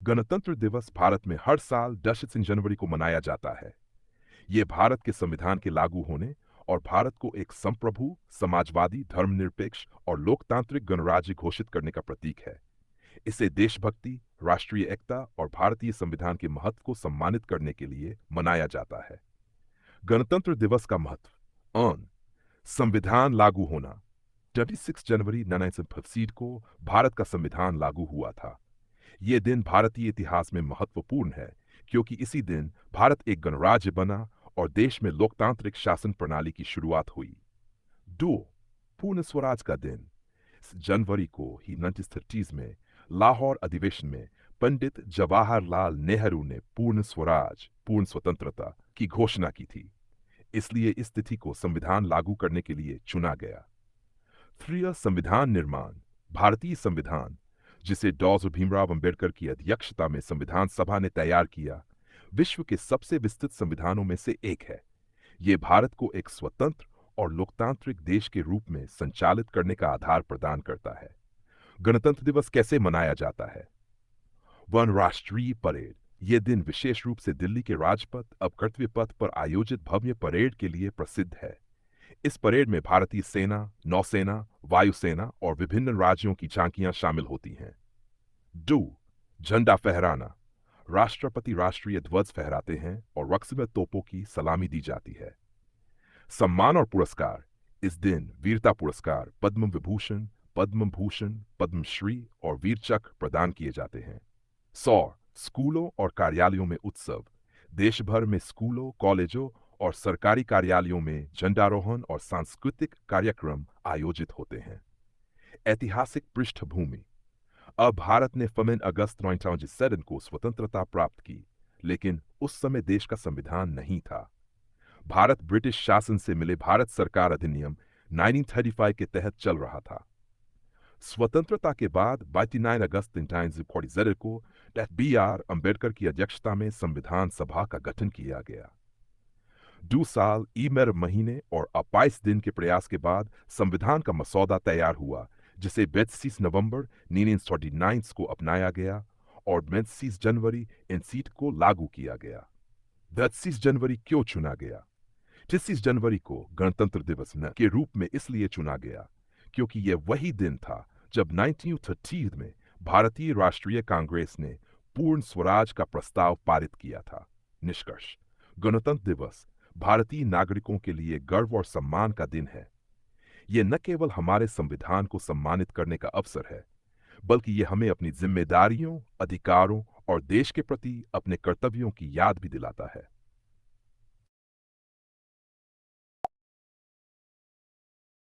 गणतंत्र दिवस भारत में हर साल 10 जनवरी को मनाया जाता है। ये भारत के संविधान के लागू होने और भारत को एक संप्रभु, समाजवादी, धर्मनिरपेक्ष और लोकतांत्रिक गणराज्य घोषित करने का प्रतीक है। इसे देशभक्ति, राष्ट्रीय एकता और भारतीय संविधान के महत्व को सम्मानित करने के लिए मनाया जाता है। गणतंत्र दिवस का महत्व संविधान लागू होना। 26 जनवरी 1950 को भारत का संविधान लागू हुआ था। ये दिन भारतीय इतिहास में महत्वपूर्ण है क्योंकि इसी दिन भारत एक गणराज्य बना और देश में लोकतांत्रिक शासन प्रणाली की शुरुआत हुई। 2. पूर्ण स्वराज का दिन। जनवरी को ही 1930 में लाहौर अधिवेशन में पंडित जवाहरलाल नेहरू ने पूर्ण स्वराज, पूर्ण स्वतंत्रता की घोषणा की थी। इसलिए इस तिथि को संविधान लागू करने के लिए चुना गया। 3. संविधान निर्माण। भारतीय संविधान, जिसे डॉ. भीमराव अंबेडकर की अध्यक्षता में संविधान सभा ने तैयार किया, विश्व के सबसे विस्तृत संविधानों में से एक है। ये भारत को एक स्वतंत्र और लोकतांत्रिक देश के रूप में संचालित करने का आधार प्रदान करता है। गणतंत्र दिवस कैसे मनाया जाता है? वन राष्ट्रीय परेड। ये दिन विशेष रूप से दिल्ली के राजपथ, अपकर्तव्य पथ पर आयोजित भव्य परेड के लिए प्रसिद्ध है। इस परेड में भारतीय सेना, नौसेना, वायुसेना और विभिन्न राज्यों की झांकियां शामिल होती हैं। 2. झंडा फहराना। राष्ट्रपति राष्ट्रीय ध्वज फहराते हैं और रक्स में तोपों की सलामी दी जाती है। सम्मान और पुरस्कार। इस दिन वीरता पुरस्कार, पद्म विभूषण, पद्म भूषण, पद्मश्री और वीर चक्र प्रदान किए जाते हैं। 100. स्कूलों और कार्यालयों में उत्सव। देश भर में स्कूलों, कॉलेजों और सरकारी कार्यालयों में झंडारोहण और सांस्कृतिक कार्यक्रम आयोजित होते हैं। ऐतिहासिक पृष्ठभूमि। अब भारत ने 5 अगस्त 1947 को स्वतंत्रता प्राप्त की, लेकिन उस समय देश का संविधान नहीं था। भारत ब्रिटिश शासन से मिले भारत सरकार अधिनियम 1935 के तहत चल रहा था। स्वतंत्रता के बाद 29 अगस्त 1947 को बी.आर. अंबेडकर की अध्यक्षता में संविधान सभा का गठन किया गया। 2 साल, महीने और 22 दिन के प्रयास के बाद संविधान का मसौदा तैयार हुआ, जिसे 22 नवंबर 1949 को अपनाया गया और 22 जनवरी इन सीट को लागू किया गया। 22 जनवरी क्यों चुना गया? 26 जनवरी को गणतंत्र दिवस न के रूप में इसलिए चुना गया क्योंकि यह वही दिन था जब 1930 में भारतीय राष्ट्रीय कांग्रेस ने पूर्ण स्वराज का प्रस्ताव पारित किया था। निष्कर्ष: गणतंत्र दिवस भारतीय नागरिकों के लिए गर्व और सम्मान का दिन है। यह न केवल हमारे संविधान को सम्मानित करने का अवसर है, बल्कि यह हमें अपनी जिम्मेदारियों, अधिकारों और देश के प्रति अपने कर्तव्यों की याद भी दिलाता है।